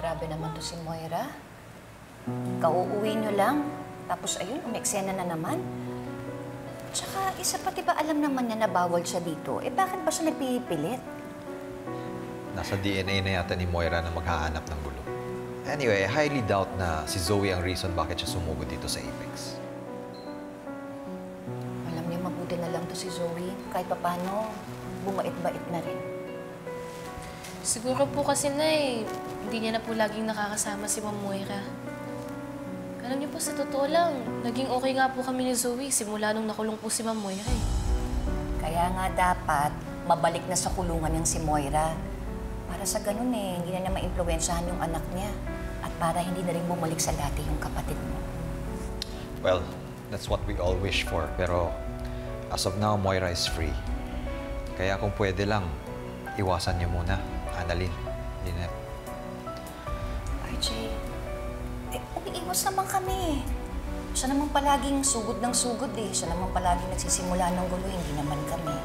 Grabe naman to si Moira. Kauuwi nyo lang, tapos ayun, umeksena na naman. Tsaka, isa pa diba alam naman niya na bawal siya dito? Eh, bakit ba siya nagpipilit? Nasa DNA na yata ni Moira na maghahanap ng gulo. Anyway, I highly doubt na si Zoe ang reason bakit siya sumugod dito sa Apex. Alam niya, mabuti na lang to si Zoe. Kahit papano, bumait-bait na rin. Siguro po kasi, Nay, hindi niya na po laging nakakasama si Ma'am Moira. Alam niyo po, sa totoo lang, naging okay nga po kami ni Zoe simula nung nakulong po si Ma'am Moira eh. Kaya nga dapat, mabalik na sa kulungan yung si Moira. Para sa ganun eh, hindi na niya ma-impluwensyahan yung anak niya. At para hindi na rin bumalik sa dati yung kapatid mo. Well, that's what we all wish for. Pero as of now, Moira is free. Kaya kung pwede lang, iwasan niyo muna, Annalyn, Lynette. RJ, eh, umiiwas naman kami. Siya naman palaging sugod ng sugod eh. Siya naman palaging nagsisimula ng gulo, hindi naman kami.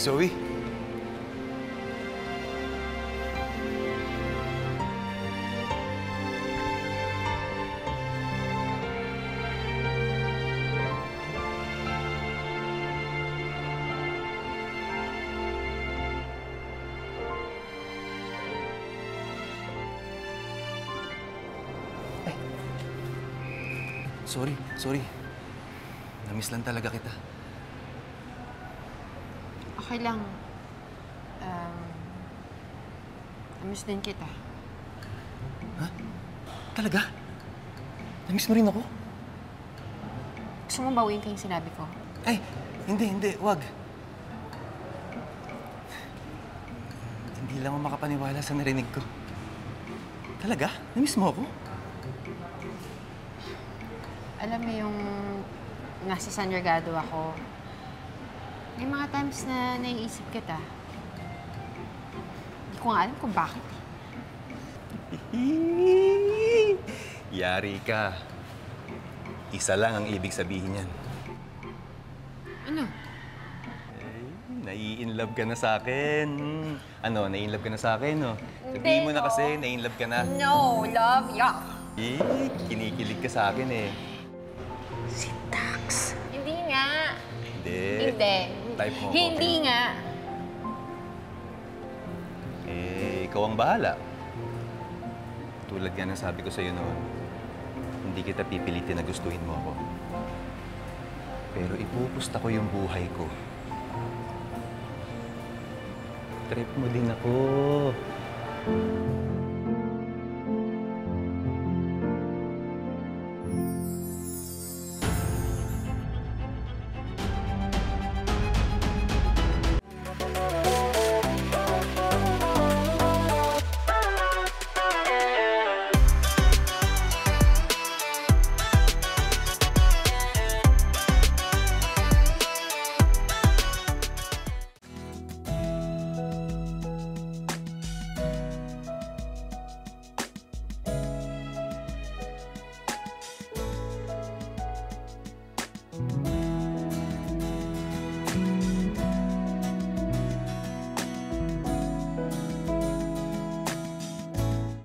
Zoe? Sorry. Namiss lang talaga kita. Okay lang. Namiss din kita. Ha? Talaga? Namiss mo rin ako? Gusto mo bawiin ko yung sinabi ko? Ay, hindi. Wag. Hindi lang ako makapaniwala sa narinig ko. Talaga? Namiss mo ako? Alam mo yung nasa San Regado ako, may mga times na naiisip kita. Hindi ko nga alam kung bakit. Yari ka. Isa lang ang ibig sabihin yan. Ano? Nai-inlove ka na sa akin. Ano, nai-inlove ka na sa akin, no? Sabihin mo na kasi, nai-inlove ka na. No, love, yuck. Kinikilig ka sa akin, eh. Si Dax. Hindi nga. Hindi. Type mo Hindi ko. nga. Ikaw ang bahala. Tulad nga ng sabi ko sa'yo noon, hindi kita pipilitin na gustuhin mo ako. Pero ipupusta ko yung buhay ko. Trip mo din ako.